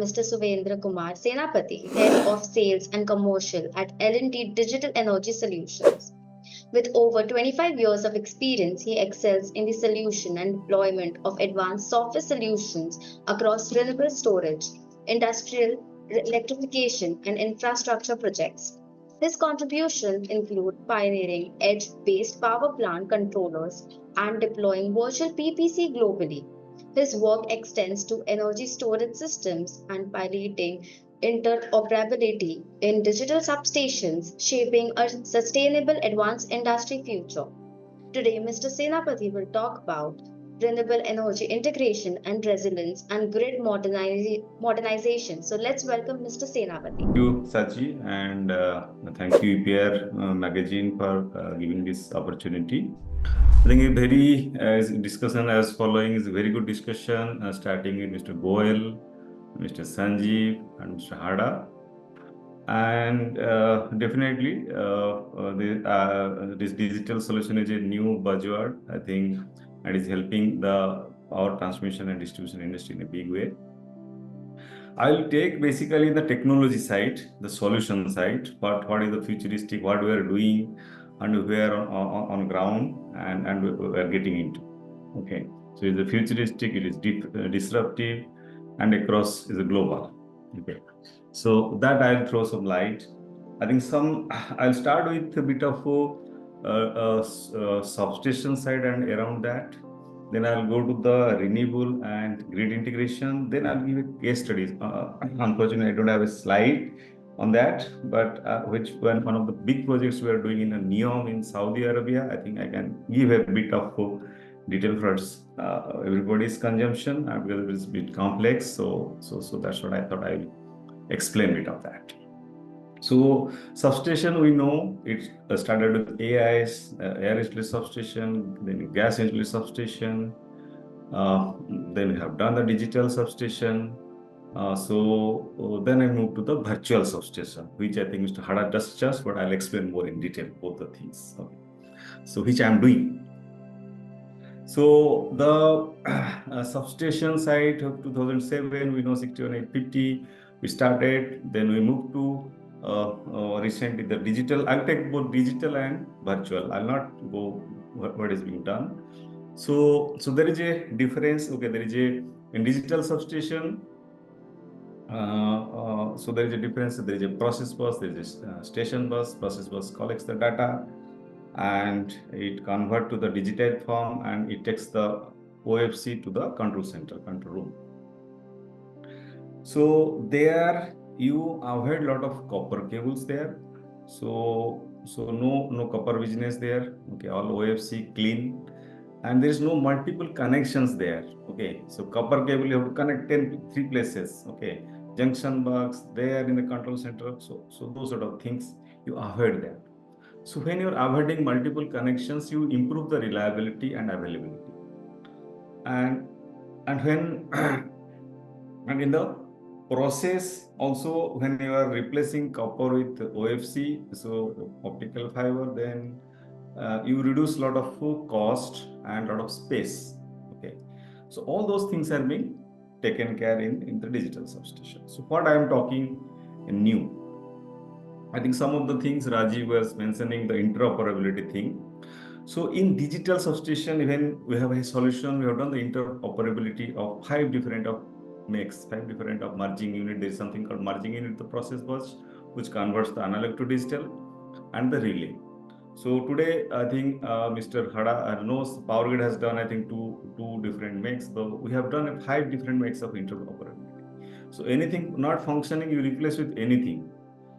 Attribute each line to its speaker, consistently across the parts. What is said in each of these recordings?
Speaker 1: Mr. Suvendra Kumar Senapati, Head of Sales and Commercial at L&T-Digital Energy Solutions. With over 25 years of experience, he excels in the solution and deployment of advanced software solutions across renewable storage, industrial electrification, and infrastructure projects. His contributions include pioneering edge-based power plant controllers and deploying virtual PPC globally. His work extends to energy storage systems and piloting interoperability in digital substations, shaping a sustainable advanced industry future. Today, Mr. Senapati will talk about renewable energy integration and resilience and grid modernization. So let's welcome Mr. Senapati.
Speaker 2: Thank you, Sachi, and thank you, EPR magazine, for giving this opportunity. I think a very discussion as following is a very good discussion, starting with Mr. Goel, Mr. Sanjeev, and Mr. Hada. And definitely, this digital solution is a new buzzword, I think, and is helping the power transmission and distribution industry in a big way. I'll take basically the technology side, the solution side, what is the futuristic, what we are doing, and we are on ground and we are getting into. Okay, so it's the futuristic, it is disruptive, and across is a global. Okay, so that I'll throw some light. I think I'll start with a bit of substation side and around that. Then I'll go to the renewable and grid integration. Then I'll give a case study. Unfortunately, I don't have a slide on that, but one of the big projects we are doing in NEOM in Saudi Arabia, I think I can give a bit of detail for everybody's consumption because it's a bit complex. So that's what I thought I will explain a bit of that. So substation, we know it started with AIS, air insulated substation, then gas insulated substation. Then we have done the digital substation. Then I moved to the virtual substation, which I think Mr. Hada discussed, but I'll explain more in detail both the things. Okay. So which I'm doing. So the substation side of 2007, we know 61850. We started. Then we moved to recently the digital. I'll take both digital and virtual. I'll not go what is being done. So there is a difference. Okay, there is in digital substation. So there is a difference. There is a process bus. There is a station bus. Process bus collects the data, and it converts to the digitized form, and it takes the OFC to the control center, control room. So there you avoid a lot of copper cables there. So no copper business there. Okay, all OFC clean, and there is no multiple connections there. Okay, so copper cable you have to connect 3 places. Okay, junction box there in the control center. So those sort of things you avoid there. So when you're avoiding multiple connections, you improve the reliability and availability. And when and in the process also, when you are replacing copper with OFC, so optical fiber, then you reduce a lot of cost and a lot of space. Okay, so all those things are being taken care in the digital substation. So what I am talking new, I think some of the things Rajiv was mentioning, the interoperability thing. So in digital substation, even we have a solution, we have done the interoperability of 5 different of makes, 5 different of merging unit. There is something called merging unit, the process bus, which converts the analog to digital, and the relay. So today, I think Mr. Hada knows Power Grid has done, I think, two different makes. So we have done 5 different makes of interoperability. So anything not functioning, you replace with anything.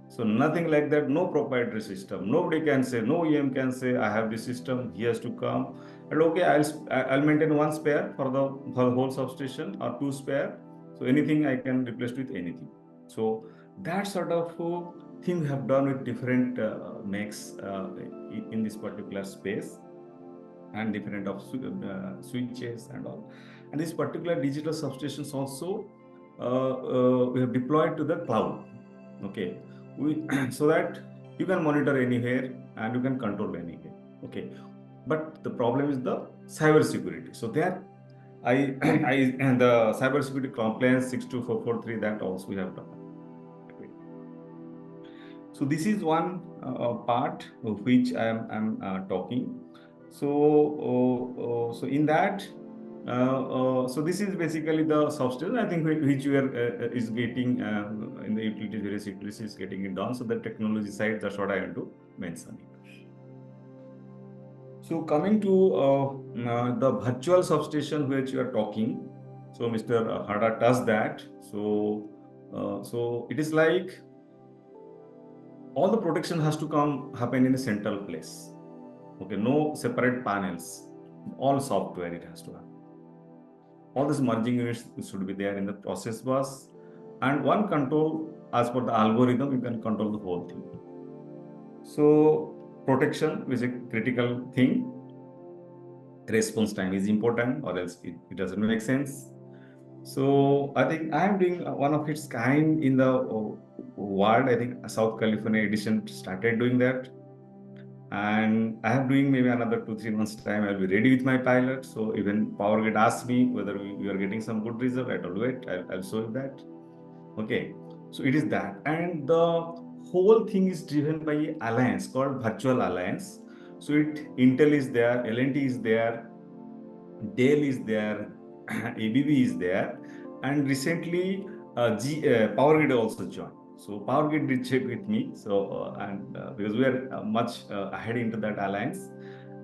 Speaker 2: So nothing like that, no proprietary system. Nobody can say, no EM can say, I have this system, he has to come. And okay, I'll maintain 1 spare for the whole substation or 2 spare. So anything I can replace with anything. So that sort of thing we have done with different makes in this particular space, and different of switches and all. And this particular digital substations also we have deployed to the cloud. Okay, so that you can monitor anywhere and you can control anywhere. Okay, but the problem is the cyber security. So there and the cybersecurity compliance 62443, that also we have done. So this is one part of which I'm talking. So in that, so this is basically the substance, I think, which we are is getting in the utilities, various utilities is getting it done. So the technology side, that's what I want to mention. So coming to the virtual substation which you are talking, so Mr. Hada does that. So it is like all the protection has to happen in a central place. Okay, no separate panels, all software it has to happen. All these merging units should be there in the process bus, and one control as per the algorithm, you can control the whole thing. So protection is a critical thing. Response time is important, or else it doesn't make sense. So I think I am doing one of its kind in the world. I think South California edition started doing that, and I am doing maybe another 2-3 months time. I'll be ready with my pilot. So even PowerGrid asked me whether we are getting some good result. I told wait, I'll show you that. Okay, so it is that, and the whole thing is driven by an alliance called Virtual Alliance. So Intel is there, L&T is there, Dell is there, ABB is there, and recently PowerGrid also joined. So PowerGrid did check with me. So because we are much ahead into that alliance,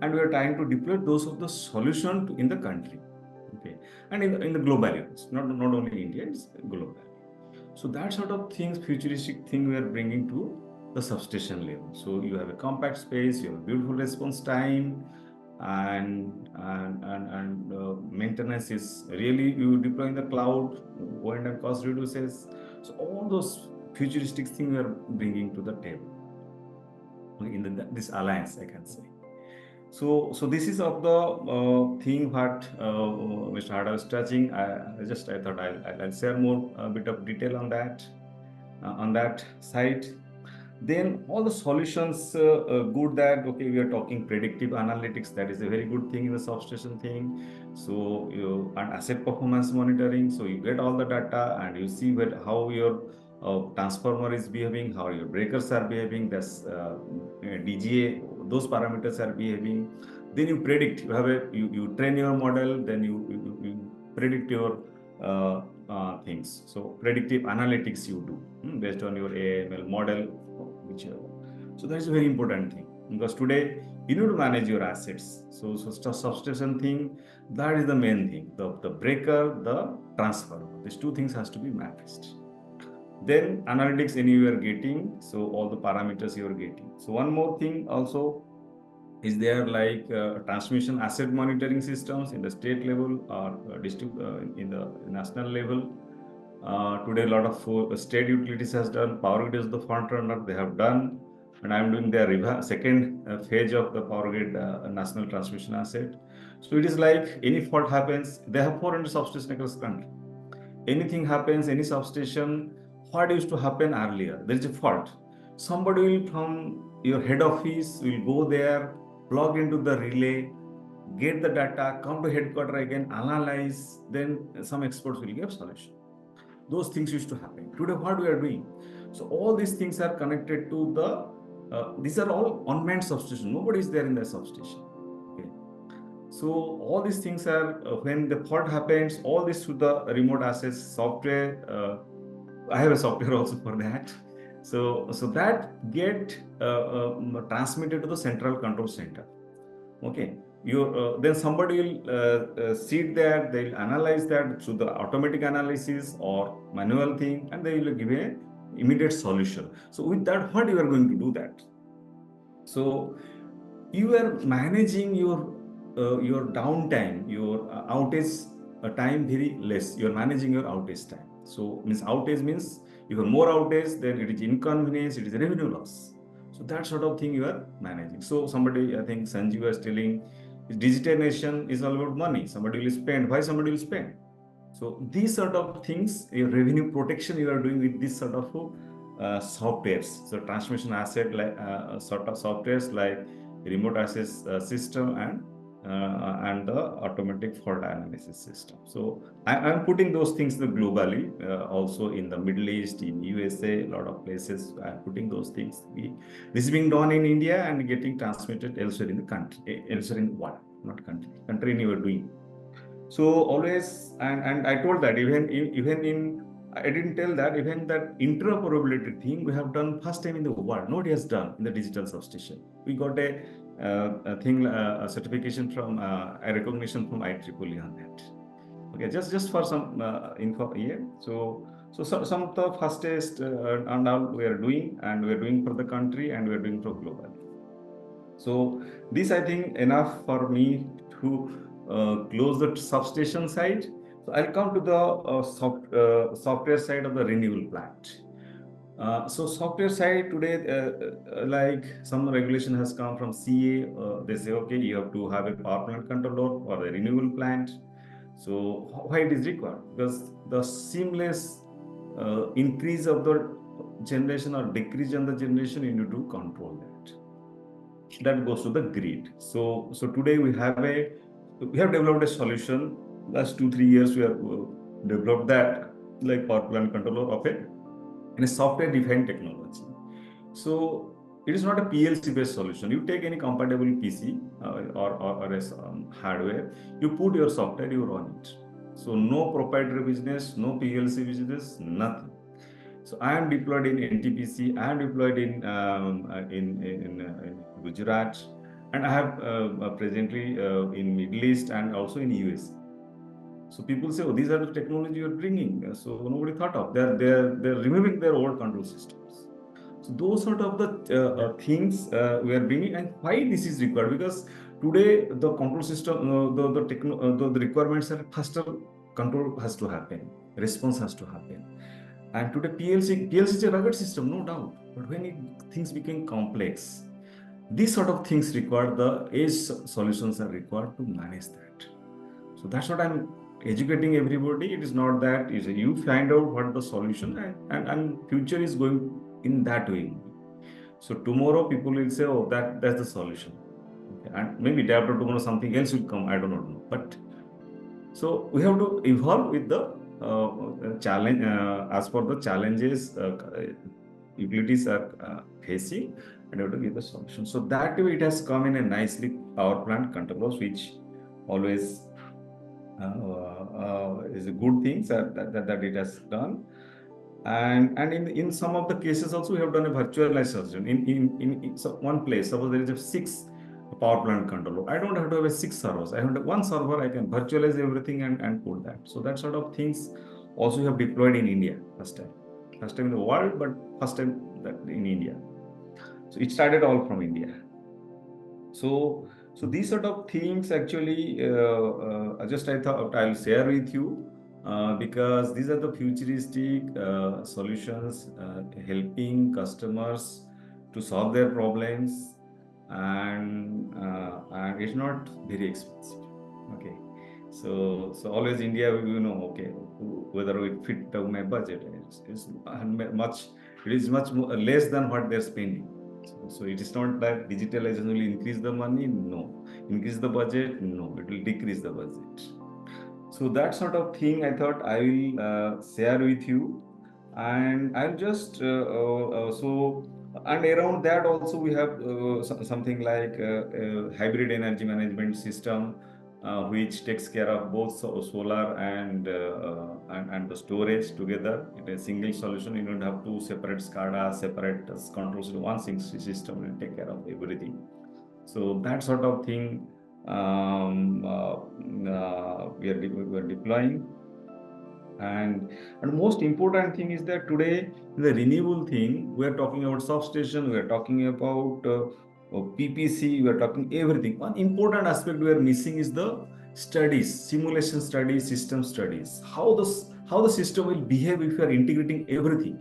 Speaker 2: and we are trying to deploy those of the solution in the country, okay, and in the global areas, not only India, it's global. So that sort of things, futuristic thing, we are bringing to the substation level. So you have a compact space, you have a beautiful response time, and maintenance is really, you deploy in the cloud, O&M cost reduces. So all those futuristic things we are bringing to the table in this alliance, I can say. So this is of the thing what Mr. Hada was touching. I thought I'll share more bit of detail on that side. Then all the solutions, good that, okay, we are talking predictive analytics. That is a very good thing in the substation thing. So and asset performance monitoring. So you get all the data and you see how your transformer is behaving, how your breakers are behaving, that's DGA, those parameters are behaving. Then you predict. You train your model. Then you predict your things. So predictive analytics you do based on your AML model, whichever. So that's a very important thing, because today you need to manage your assets. So substation thing, that is the main thing. The breaker, the transformer. These two things has to be managed. Then analytics you are getting, so all the parameters you are getting. So one more thing also is there, like transmission asset monitoring systems in the state level or in the national level. Today, a lot of state utilities has done. PowerGrid is the front runner. They have done, and I'm doing the second phase of the PowerGrid national transmission asset. So it is like any fault happens. They have 400 substations across the country. Anything happens, any substation, what used to happen earlier? There is a fault. Somebody will from your head office will go there, plug into the relay, get the data, come to headquarters again, analyze, then some experts will give solution. Those things used to happen. Today, what we are doing? So all these things are connected to these are all unmanned substation. Nobody is there in the substation. Okay. So all these things are, when the fault happens, all this to the remote access software. I have a software also for that. So that get transmitted to the central control center. Okay. Then somebody will sit there, they'll analyze that through the automatic analysis or manual thing, and they will give a immediate solution. So with that, what you are going to do that? So you are managing your downtime, your outage time very less. You are managing your outage time. So means outage means if you have more outage, then it is inconvenience, it is revenue loss. So that sort of thing you are managing. So somebody, I think Sanjeev was telling, digitization is all about money. Somebody will spend. Why somebody will spend? So these sort of things, your revenue protection you are doing with this sort of softwares. So transmission asset like sort of softwares like remote access system and and the automatic fault analysis system. So I'm putting those things globally, also in the Middle East, in USA, a lot of places. I'm putting those things. This is being done in India and getting transmitted elsewhere in the country, elsewhere in the world, not country. Country you are doing. So always, and I told that even in I didn't tell that even that interoperability thing we have done first time in the world. Nobody has done in the digital substation. We got a thing, a certification from a recognition from IEEE on that. Okay, just for some info here. So some of the fastest and all we are doing, and we are doing for the country, and we are doing for global. So this I think enough for me to close the substation side. So I'll come to the software side of the renewable plant. So software side today, like some regulation has come from CA. They say, okay, you have to have a power plant controller for the renewable plant. So why it is required? Because the seamless increase of the generation or decrease in the generation, you need to control that. That goes to the grid. So today we have developed a solution. Last 2-3 years we have developed that, like power plant controller of it in a software defined technology. So it is not a PLC based solution. You take any compatible PC or a hardware, you put your software, you run it. So no proprietary business, no PLC business, nothing. So I am deployed in NTPC, I am deployed in Gujarat, and I have presently in Middle East and also in US. So people say, oh, these are the technology you're bringing. So nobody thought of. They're removing their old control systems. So those sort of the things we are bringing, and why this is required? Because today the control system, the requirements are faster. Control has to happen. Response has to happen. And today PLC is a rugged system, no doubt. But when things become complex, these sort of things require the edge solutions are required to manage that. So that's what I'm educating everybody. It is not that you find out what the solution, and future is going in that way. So tomorrow people will say, oh, that's the solution. Okay. And maybe day after tomorrow something else will come. I do not know. But so we have to evolve with the challenge as per the challenges utilities are facing, and have to give the solution. So that way it has come in a nicely power plant controllers, which always is a good thing that it has done. And in some of the cases also we have done a virtualization in one place. Suppose there is a 6 power plant controller, I don't have to have a 6 servers. I have one server, I can virtualize everything and put that. So that sort of things also we have deployed in India first time in the world, but first time that in India. So it started all from India. So these sort of things actually, just I thought I'll share with you, because these are the futuristic solutions helping customers to solve their problems, and it's not very expensive. Okay, so always India, okay, whether it fit my budget is much. It is much more, less than what they're spending. So it is not that digitalization will increase the money. No. Increase the budget. No. It will decrease the budget. So that sort of thing I thought I will share with you, and I'll just and around that also we have something like hybrid energy management system, which takes care of both solar and the storage together in a single solution. You don't have two separate SCADA, separate controls. One system will take care of everything. So that sort of thing we are deploying. And most important thing is that today in the renewable thing, we are talking about substation, we are talking about PPC, we are talking everything. One important aspect we are missing is the studies, simulation studies, system studies. How the system will behave if you are integrating everything.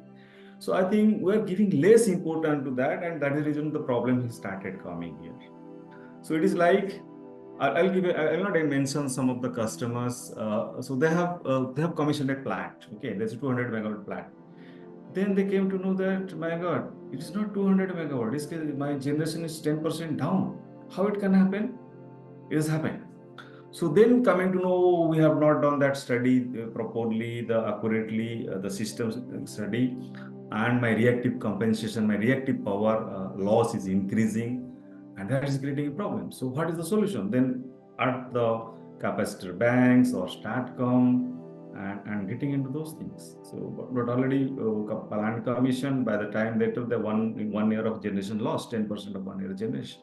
Speaker 2: So I think we are giving less importance to that, and that is the reason the problem has started coming here. So it is like, I'll not mention some of the customers. So they have commissioned a plant. Okay, there's a 200 megawatt plant. Then they came to know that, my God, it is not 200 megawatt. My generation is 10% down. How it can happen? It has happened. So then coming to know we have not done that study properly, the accurately, the systems study, and my reactive compensation, my reactive power loss is increasing, and that is creating a problem. So what is the solution? Then at the capacitor banks or STATCOM and getting into those things. So but already plant commission, by the time they took the one year of generation loss, 10% of 1 year generation.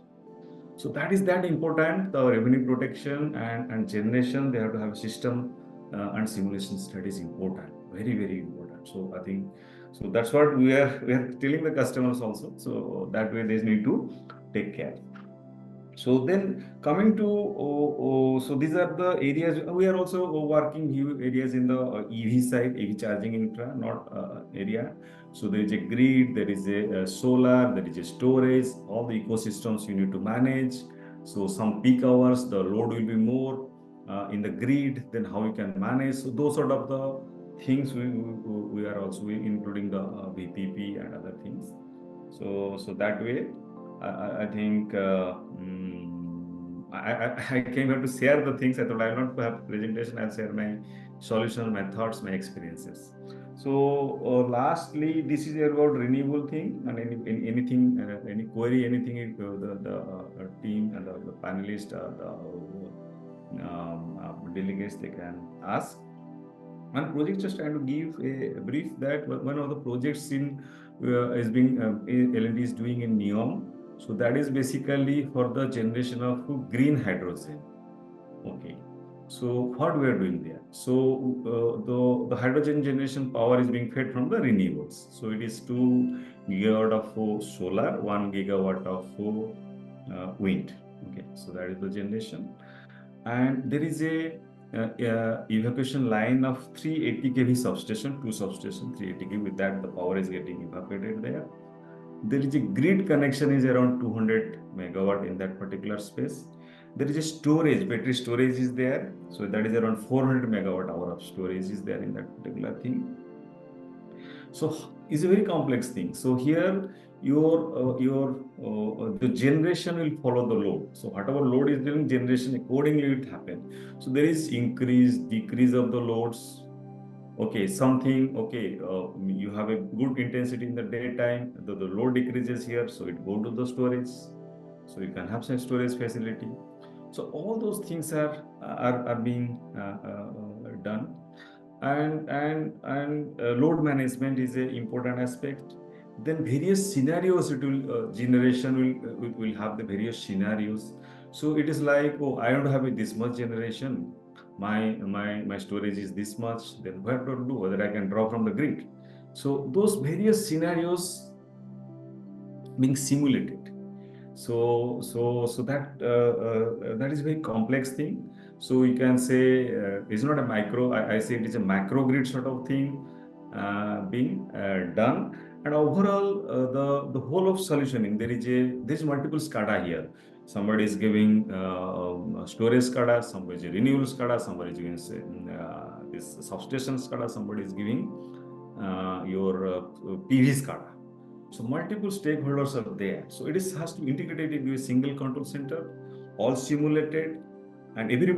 Speaker 2: So that is that important. The revenue protection and generation, they have to have a system and simulation study is important, very very important. So I think so that's what we are telling the customers also. So that way they need to take care. So then coming to so these are the areas we are also working areas in the EV side, EV charging infra, not area. So there is a grid, there is a solar, there is a storage, all the ecosystems you need to manage. So some peak hours, the load will be more in the grid, then how you can manage. So those sort of the things we are also including the VPP and other things. So that way I think I came here to share the things. I thought I will not have presentation. I'll share my solutions, my thoughts, my experiences. So lastly, this is about renewable thing and anything, any query, anything the team and the panelists, delegates they can ask. One project just trying to give a brief that one of the projects in is being L&T is doing in NEOM. So that is basically for the generation of green hydrogen. Okay. So what we are doing there? So the hydrogen generation power is being fed from the renewables. So it is 2 gigawatt of solar, 1 gigawatt of wind. Okay. So that is the generation, and there is a evacuation line of 380 kV substation, two substation 380 kV. With that, the power is getting evacuated there. There is a grid connection is around 200 megawatt in that particular space. There is a storage, battery storage is there. So that is around 400 megawatt hour of storage is there in that particular thing. So it's a very complex thing. So here the generation will follow the load. So whatever load is during generation, accordingly it happen. So there is increase, decrease of the loads. Okay, something, okay, you have a good intensity in the daytime, the load decreases here, so it go to the storage. So you can have some storage facility. So all those things are being done, and load management is an important aspect. Then various scenarios it will generation will have the various scenarios. So it is like, oh, I don't have this much generation, my storage is this much, then what to do, whether I can draw from the grid. So those various scenarios being simulated. So that is a very complex thing. So you can say it's not a micro. I say it is a macro grid sort of thing being done. And overall, the whole of solutioning, there is multiple SCADA here. Somebody is giving storage SCADA, somebody is renewable SCADA, somebody is giving this substation SCADA, somebody is giving your PV SCADA. So multiple stakeholders are there. So it has to integrate it into a single control center, all simulated, and every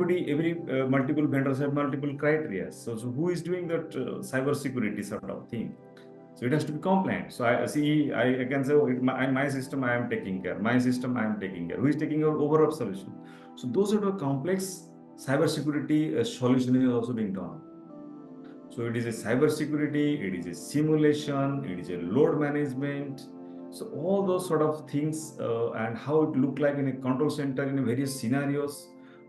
Speaker 2: multiple vendors have multiple criteria. So who is doing that cyber security sort of thing? So it has to be compliant. So I can say, oh, my system I am taking care. My system I am taking care. Who is taking your overall solution? So those are the complex cyber security solution is also being done. So it is a cyber security, it is a simulation, it is a load management. So all those sort of things and how it look like in a control center in various scenarios,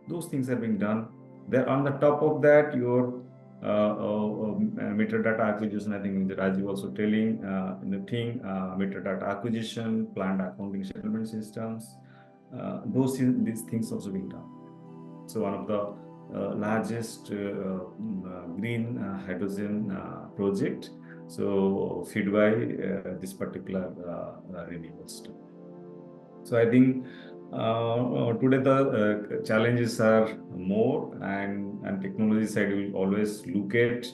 Speaker 2: those things are being done. There on the top of that, your metadata acquisition. I think Rajiv also telling in the thing metadata acquisition, planned accounting settlement systems. These things also being done. So one of the largest green hydrogen project. So feed by this particular renewables. So I think today the challenges are more, and technology side will always look at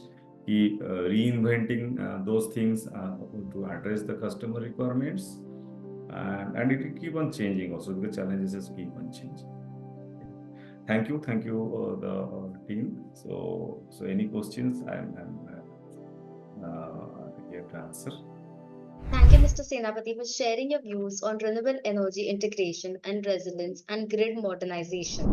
Speaker 2: reinventing those things to address the customer requirements, and it will keep on changing also. The challenges keep on changing. thank you, the team. So any questions? I'm here to answer.
Speaker 1: Thank you, Mr. Senapati, for sharing your views on renewable energy integration and resilience and grid modernization.